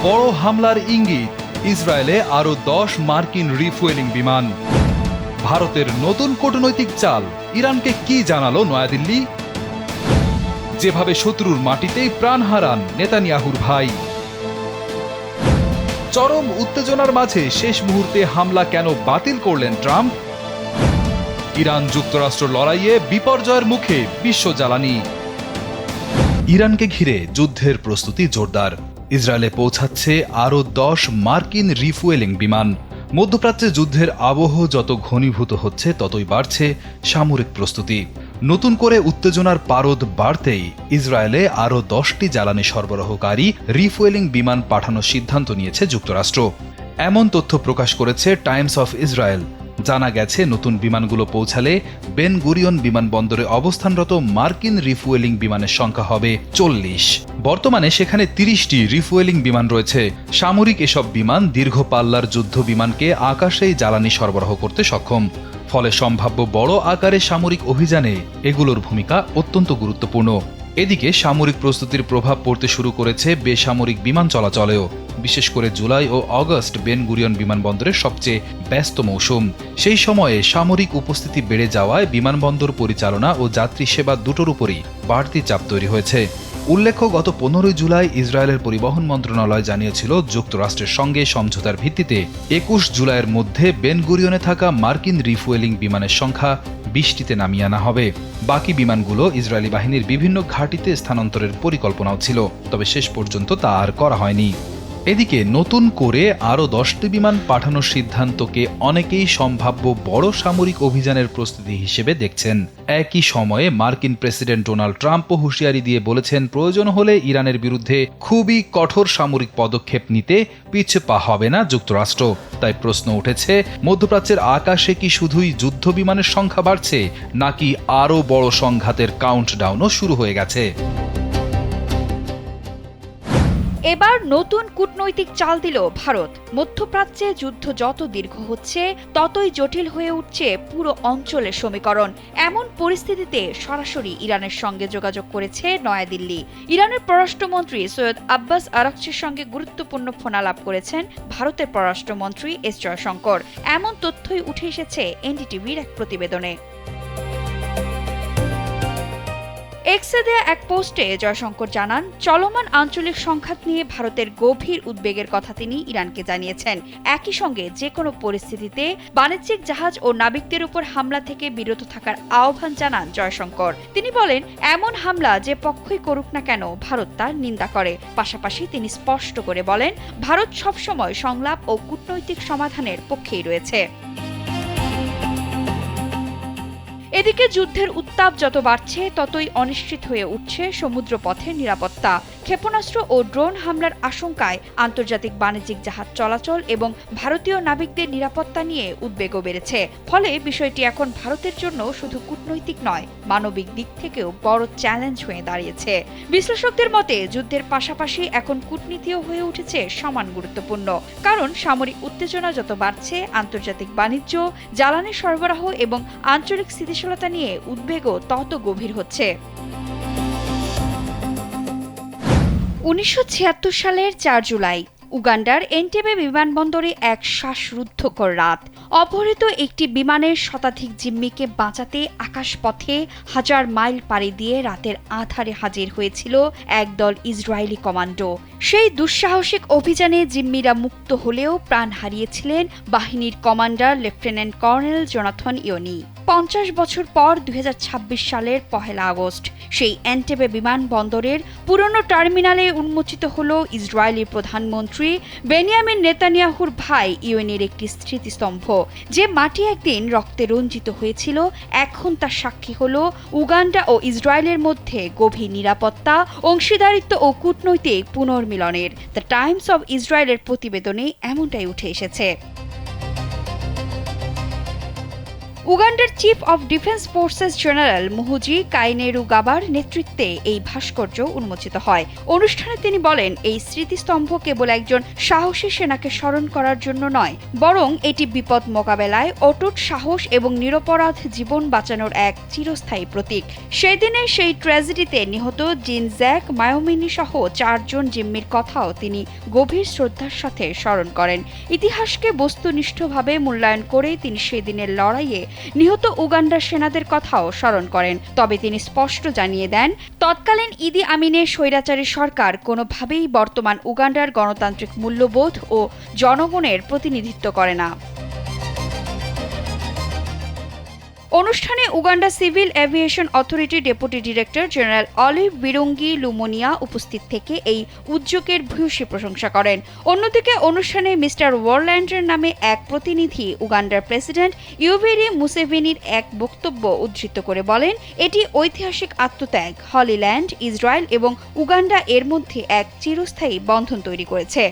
বড় হামলার ইঙ্গিত, ইসরায়েলে আরও 10 মার্কিন রিফুয়েলিং বিমান। ভারতের নতুন কূটনৈতিক চাল, ইরানকে কি জানালো নয়াদিল্লি? যেভাবে শত্রুর মাটিতেই প্রাণ হারান নেতানিয়াহুর ভাই। চরম উত্তেজনার মাঝে শেষ মুহূর্তে হামলা কেন বাতিল করলেন ট্রাম্প? ইরান যুক্তরাষ্ট্র লড়াইয়ে বিপর্যয়ের মুখে বিশ্ব জ্বালানি। ইরানকে ঘিরে যুদ্ধের প্রস্তুতি জোরদার। ইসরায়েলে পৌঁছাচ্ছে আরও 10 মার্কিন রিফুয়েলিং বিমান। মধ্যপ্রাচ্যে যুদ্ধের আবহ যত ঘনীভূত হচ্ছে ততই বাড়ছে সামরিক প্রস্তুতি। নতুন করে উত্তেজনার পারদ বাড়তেই ইসরায়েলে আরও 10টি জ্বালানি সরবরাহকারী রিফুয়েলিং বিমান পাঠানোর সিদ্ধান্ত নিয়েছে যুক্তরাষ্ট্র। এমন তথ্য প্রকাশ করেছে টাইমস অফ ইসরায়েল। জানা গেছে, নতুন বিমানগুলো পৌঁছালে বেন গুরিয়ন বিমানবন্দরে অবস্থানরত মার্কিন রিফুয়েলিং বিমানের সংখ্যা হবে 40। বর্তমানে সেখানে 30টি রিফুয়েলিং বিমান রয়েছে। সামরিক এসব বিমান দীর্ঘ পাল্লার যুদ্ধ বিমানকে আকাশেই জ্বালানি সরবরাহ করতে সক্ষম। ফলে সম্ভাব্য বড় আকারে সামরিক অভিযানে এগুলোর ভূমিকা অত্যন্ত গুরুত্বপূর্ণ। এদিকে সামরিক প্রস্তুতির প্রভাব পড়তে শুরু করেছে বেসামরিক বিমান চলাচলেও। বিশেষ করে জুলাই ও আগস্ট বেন গুরিয়ন বিমানবন্দরের সবচেয়ে ব্যস্ত মৌসুম। সেই সময়ে সামরিক উপস্থিতি বেড়ে যাওয়ায় বিমানবন্দর পরিচালনা ও যাত্রী সেবা দুটোর উপরই বাড়তি চাপ তৈরি হয়েছে। উল্লেখ্য, গত 15 জুলাই ইসরায়েলের পরিবহন মন্ত্রণালয় জানিয়েছিল, যুক্তরাষ্ট্রের সঙ্গে সমঝোতার ভিত্তিতে 21 জুলাইয়ের মধ্যে বেন গুরিয়নে থাকা মার্কিন রিফুয়েলিং বিমানের সংখ্যা 20টিতে নামিয়ে আনা হবে। বাকি বিমানগুলো ইসরায়েলি বাহিনীর বিভিন্ন ঘাঁটিতে স্থানান্তরের পরিকল্পনাও ছিল, তবে শেষ পর্যন্ত তা আর করা হয়নি। এদিকে নতুন করে আরও 10টি বিমান পাঠানোর সিদ্ধান্তকে অনেকেই সম্ভাব্য বড় সামরিক অভিযানের প্রস্তুতি হিসেবে দেখছেন। একই সময়ে মার্কিন প্রেসিডেন্ট ডোনাল্ড ট্রাম্পও হুঁশিয়ারি দিয়ে বলেছেন, প্রয়োজন হলে ইরানের বিরুদ্ধে খুবই কঠোর সামরিক পদক্ষেপ নিতে পিছপা হবে না যুক্তরাষ্ট্র। তাই প্রশ্ন উঠেছে, মধ্যপ্রাচ্যের আকাশে কি শুধুই যুদ্ধ বিমানের সংখ্যা বাড়ছে, নাকি আরও বড় সংঘাতের কাউন্টডাউনও শুরু হয়ে গেছে? এবার নতুন কূটনৈতিক চাল দিল ভারত। মধ্যপ্রাচ্যে যুদ্ধ যত দীর্ঘ হচ্ছে ততই জটিল হয়ে উঠছে পুরো অঞ্চলের সমীকরণ। এমন পরিস্থিতিতে সরাসরি ইরানের সঙ্গে যোগাযোগ করেছে নয়াদিল্লি। ইরানের পররাষ্ট্রমন্ত্রী সৈয়দ আব্বাস আরাকচির সঙ্গে গুরুত্বপূর্ণ ফোনালাপ করেছেন ভারতের পররাষ্ট্রমন্ত্রী এস জয়শঙ্কর। এমন তথ্যই উঠে এসেছে এনডিটিভির এক প্রতিবেদনে। এক্সে দেয়া এক পোস্টে জয়শঙ্কর জানান, চলমান আঞ্চলিক সংঘাত নিয়ে ভারতের গভীর উদ্বেগের কথা তিনি ইরানকে জানিয়েছেন। একই সঙ্গে যে কোনো পরিস্থিতিতে বাণিজ্যিক জাহাজ ও নাবিকদের উপর হামলা থেকে বিরত থাকার আহ্বান জানান জয়শঙ্কর। তিনি বলেন, এমন হামলা যে পক্ষই করুক না কেন ভারত তার নিন্দা করে। পাশাপাশি তিনি স্পষ্ট করে বলেন, ভারত সবসময় সংলাপ ও কূটনৈতিক সমাধানের পক্ষেই রয়েছে। এদিকে যুদ্ধের উত্তাপ যত বাড়ছে ততই অনিশ্চিত হয়ে উঠছে সমুদ্রপথের নিরাপত্তা। ক্ষেপণাস্ত্র ও ড্রোন হামলার আশঙ্কায় আন্তর্জাতিক বাণিজ্যিক জাহাজ চলাচল এবং ভারতীয় নাবিকদের নিরাপত্তা নিয়ে উদ্বেগও বেড়েছে। ফলে বিষয়টি এখন ভারতের জন্য শুধু কূটনৈতিক নয়, মানবিক দিক থেকেও বড় চ্যালেঞ্জ হয়ে দাঁড়িয়েছে। বিশ্লেষকদের মতে, যুদ্ধের পাশাপাশি এখন কূটনীতিও হয়ে উঠেছে সমান গুরুত্বপূর্ণ। কারণ সামরিক উত্তেজনা যত বাড়ছে, আন্তর্জাতিক বাণিজ্য, জ্বালানি সরবরাহ এবং আঞ্চলিক স্থিতিশীলতা নিয়ে উদ্বেগও তত গভীর হচ্ছে। 1976 সালের 4 জুলাই উগান্ডার এন্টেবে বিমানবন্দরে এক শ্বাসরুদ্ধকর রাত। অপহৃত একটি বিমানের শতাধিক জিম্মিকে বাঁচাতে আকাশপথে 1000 মাইল পাড়ি দিয়ে রাতের আঁধারে হাজির হয়েছিল একদল ইসরায়েলি কমান্ডো। সেই দুঃসাহসিক অভিযানে জিম্মিরা মুক্ত হলেও প্রাণ হারিয়েছিলেন বাহিনীর কমান্ডার লেফটেন্যান্ট কর্নেল জোনাথন ইয়োনি। 50 বছর পর 2026 সালের 1 আগস্ট সেই এন্টেবে বিমানবন্দরের পুরনো টার্মিনালে উন্মোচিত হল ইসরায়েলি প্রধানমন্ত্রী বেনিয়ামিন নেতানিয়াহুর ভাই ইয়োনির একটি স্মৃতিস্তম্ভ। যে মাটি একদিন রক্তে রঞ্জিত হয়েছিল, এখন তার সাক্ষী হল উগান্ডা ও ইসরায়েলের মধ্যে গভীর নিরাপত্তা, অংশীদারিত্ব ও কূটনৈতিক পুনর্মিলনের। দ্য টাইমস অব ইসরায়েলের প্রতিবেদনে এমনটাই উঠে এসেছে। উগান্ডার chief of defence forces general Muhoozi Kainerugaba নেতৃত্বে এই ভাস্কর্য উন্মোচিত হয়। অনুষ্ঠানে তিনি বলেন, এই স্মৃতিস্তম্ভ কেবল একজন সাহসী সেনাকে স্মরণ করার জন্য নয়, বরং এটি বিপদ মোকাবেলায় অটুট সাহস এবং নিরপরাধ জীবন বাঁচানোর এক চিরস্থায়ী প্রতীক। সেই দিনে সেই ট্র্যাজেডিতে নিহত জিন জ্যাক মায়োমিনি সহ 4 জন জিম্মির কথাও তিনি গভীর শ্রদ্ধার সাথে স্মরণ করেন। ইতিহাসকে বস্তুনিষ্ঠভাবে মূল্যায়ন করে তিনি সেদিনের লড়াইয়ে নিহত উগান্ডার সেনাদের কথাও স্মরণ করেন। তবে তিনি স্পষ্ট জানিয়ে দেন, তৎকালীন ইদি আমিনের স্বৈরাচারী সরকার কোনোভাবেই বর্তমান উগান্ডার গণতান্ত্রিক মূল্যবোধ ও জনগণের প্রতিনিধিত্ব করে না। অনুষ্ঠানে উগান্ডা সিভিল এভিয়েশন অথরিটির ডেপুটি ডিরেক্টর জেনারেল অলিভ বিরুঙ্গি লুমোনিয়া উপস্থিত থেকে এই উদ্যোগের ভূয়সী প্রশংসা করেন। অন্যদিকে অনুষ্ঠানে মিস্টার ওয়ারল্যান্ডের নামে এক প্রতিনিধি উগান্ডার প্রেসিডেন্ট ইউভেরি মুসেভেনির এক বক্তব্য উদ্ধৃত করে বলেন, এটি ঐতিহাসিক আত্মত্যাগ, হলিল্যান্ড, ইসরায়েল এবং উগান্ডা এর মধ্যে এক চিরস্থায়ী বন্ধন তৈরি করেছে।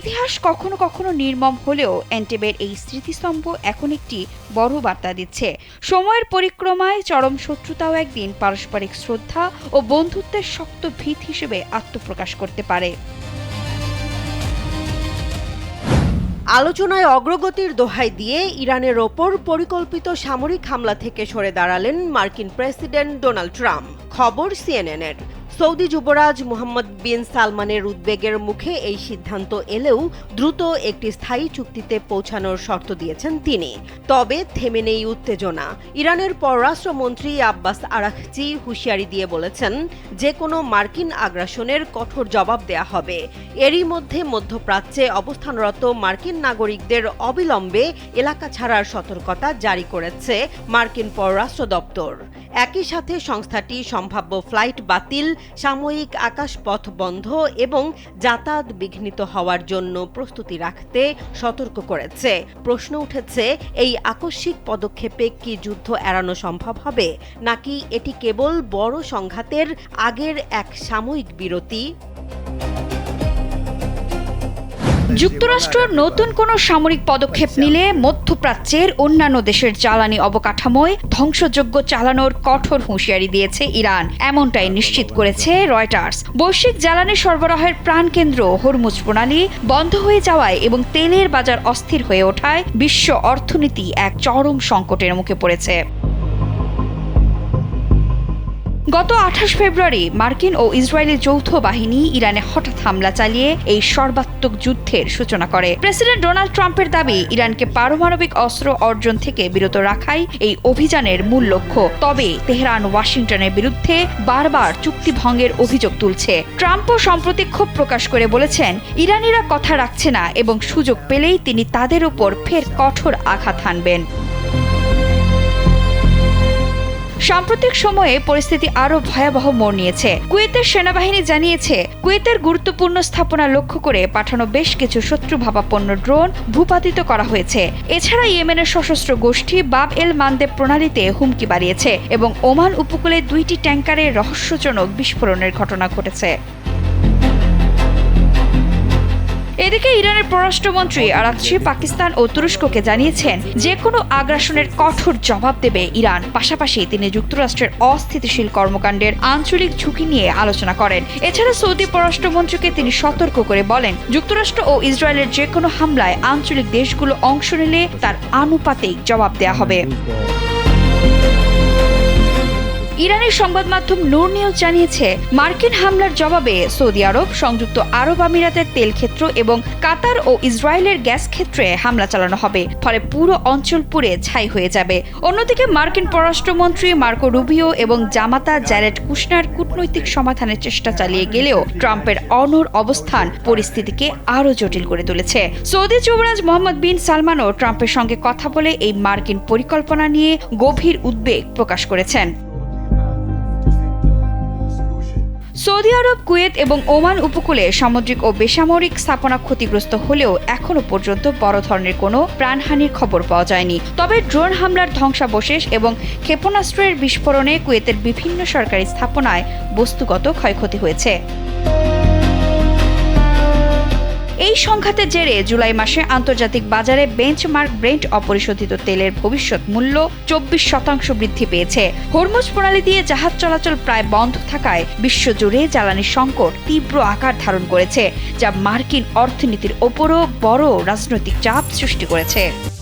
ইতিহাস কখনো কখনো নির্মম হলেও এন্টেবের এই স্মৃতিস্তম্ভ এখন একটি বড় বার্তা দিচ্ছে। সময়ের পরিক্রমায় চরম শত্রুতাও একদিন পারস্পরিক শ্রদ্ধা ও বন্ধুত্বের শক্ত ভিত হিসেবে আত্মপ্রকাশ করতে পারে। আলোচনায় অগ্রগতির দোহাই দিয়ে ইরানের ওপর পরিকল্পিত সামরিক হামলা থেকে সরে দাঁড়ালেন মার্কিন প্রেসিডেন্ট ডোনাল্ড ট্রাম্প। খবর সিএনএনের। সৌদি যুবরাজ মোহাম্মদ বিন সালমানের উদ্বেগের মুখে এই সিদ্ধান্ত এলেও দ্রুত একটি স্থায়ী চুক্তিতে পৌঁছানোর শর্ত দিয়েছেন তিনি। তবে থেমে নেই উত্তেজনা। ইরানের পররাষ্ট্রমন্ত্রী আব্বাস আরাকচি হুঁশিয়ারি দিয়ে বলেছেন, যে কোনো মার্কিন আগ্রাসনের কঠোর জবাব দেয়া হবে। এরই মধ্যে মধ্যপ্রাচ্যে অবস্থানরত মার্কিন নাগরিকদের অবিলম্বে এলাকা ছাড়ার সতর্কতা জারি করেছে মার্কিন পররাষ্ট্র দপ্তর। একই সাথে সংস্থাটি সম্ভাব্য ফ্লাইট বাতিল, সাময়িক আকাশপথ বন্ধ এবং যাতায়াত বিঘ্নিত হওয়ার জন্য প্রস্তুতি রাখতে সতর্ক করেছে। প্রশ্ন উঠেছে, এই আকস্মিক পদক্ষেপে কি যুদ্ধ এড়ানো সম্ভব হবে, নাকি এটি কেবল বড় সংঘাতের আগের এক সাময়িক বিরতি? যুক্তরাষ্ট্র নতুন কোনো সামরিক পদক্ষেপ নিলে মধ্যপ্রাচ্যের অন্যান্য দেশের জ্বালানি অবকাঠামোয় ধ্বংসযজ্ঞ চালানোর কঠোর হুঁশিয়ারি দিয়েছে ইরান। এমনটাই নিশ্চিত করেছে রয়টার্স। বৈশ্বিক জ্বালানি সরবরাহের প্রাণকেন্দ্র হরমুজ প্রণালী বন্ধ হয়ে যাওয়ায় এবং তেলের বাজার অস্থির হয়ে ওঠায় বিশ্ব অর্থনীতি এক চরম সংকটের মুখে পড়েছে। গত 28 ফেব্রুয়ারি মার্কিন ও ইসরায়েলি যৌথ বাহিনী ইরানে হঠাৎ হামলা চালিয়ে এই সর্বাত্মক যুদ্ধের সূচনা করে। প্রেসিডেন্ট ডোনাল্ড ট্রাম্পের দাবি, ইরানকে পারমাণবিক অস্ত্র অর্জন থেকে বিরত রাখাই এই অভিযানের মূল লক্ষ্য। তবে তেহরান ওয়াশিংটনের বিরুদ্ধে বারবার চুক্তি ভঙ্গের অভিযোগ তুলছে। ট্রাম্পও সম্প্রতি ক্ষোভ প্রকাশ করে বলেছেন, ইরানিরা কথা রাখছে না এবং সুযোগ পেলেই তিনি তাদের উপর ফের কঠোর আঘাত হানবেন। সাম্প্রতিক সময়ে পরিস্থিতি আরো ভয়াবহ মোড় নিয়েছে। কুয়েতের সেনাবাহিনী জানিয়েছে, কুয়েতের গুরুত্বপূর্ণ স্থাপনা লক্ষ্য করে পাঠানো বেশ কিছু শত্রুভাবাপন্ন ড্রোন ভূপাতিত করা হয়েছে। এছাড়া ইয়েমেনের সশস্ত্র গোষ্ঠী বাব এল মানদেব প্রণালীতে হুমকি বাড়িয়েছে এবং ওমান উপকূলে 2টি ট্যাঙ্কারের রহস্যজনক বিস্ফোরণের ঘটনা ঘটেছে। এদিকে ইরানের পররাষ্ট্রমন্ত্রী আরাকচি পাকিস্তান ও তুরস্ককে জানিয়েছেন, যে কোনো আগ্রাসনের কঠোর জবাব দেবে ইরান। পাশাপাশি তিনি যুক্তরাষ্ট্রের অস্থিতিশীল কর্মকাণ্ডের আঞ্চলিক ঝুঁকি নিয়ে আলোচনা করেন। এছাড়া সৌদি পররাষ্ট্রমন্ত্রীকে তিনি সতর্ক করে বলেন, যুক্তরাষ্ট্র ও ইসরায়েলের যে কোনো হামলায় আঞ্চলিক দেশগুলো অংশ নিলে তার আনুপাতিক জবাব দেয়া হবে। ইরানের সংবাদ মাধ্যম নূর নিউজ জানিয়েছে, মার্কিন হামলার জবাবে সৌদি আরব, সংযুক্ত আরব আমিরাতের তেল ক্ষেত্র এবং কাতার ও ইসরায়েলের গ্যাস ক্ষেত্রে হামলা চালানো হবে। ফলে পুরো অঞ্চল পুড়ে ছাই হয়ে যাবে। অন্যদিকে মার্কিন পররাষ্ট্রমন্ত্রী মার্কো রুবিও এবং জামাতা জ্যারেড কুশনার কূটনৈতিক সমাধানের চেষ্টা চালিয়ে গেলেও ট্রাম্পের অনড় অবস্থান পরিস্থিতিকে আরও জটিল করে তুলেছে। সৌদি যুবরাজ মোহাম্মদ বিন সালমানও ট্রাম্পের সঙ্গে কথা বলে এই মার্কিন পরিকল্পনা নিয়ে গভীর উদ্বেগ প্রকাশ করেছেন। সৌদি আরব, কুয়েত এবং ওমান উপকূলে সামুদ্রিক ও বেসামরিক স্থাপনা ক্ষতিগ্রস্ত হলেও এখনো পর্যন্ত বড় ধরনের কোনো প্রাণহানির খবর পাওয়া যায়নি। তবে ড্রোন হামলার ধ্বংসাবশেষ এবং ক্ষেপণাস্ত্রের বিস্ফোরণে কুয়েতের বিভিন্ন সরকারি স্থাপনায় বস্তুগত ক্ষয়ক্ষতি হয়েছে। এই সংঘাতের জেরে জুলাই মাসে আন্তর্জাতিক বাজারে বেঞ্চমার্ক ব্রেন্ট অপরিশোধিত তেলের ভবিষ্যৎ মূল্য 24% বৃদ্ধি পেয়েছে। হরমুজ প্রণালী দিয়ে জাহাজ চলাচল প্রায় বন্ধ থাকায় বিশ্বজুড়ে জ্বালানি সংকট তীব্র আকার ধারণ করেছে, যা মার্কিন অর্থনীতির ওপরও বড় রাজনৈতিক চাপ সৃষ্টি করেছে।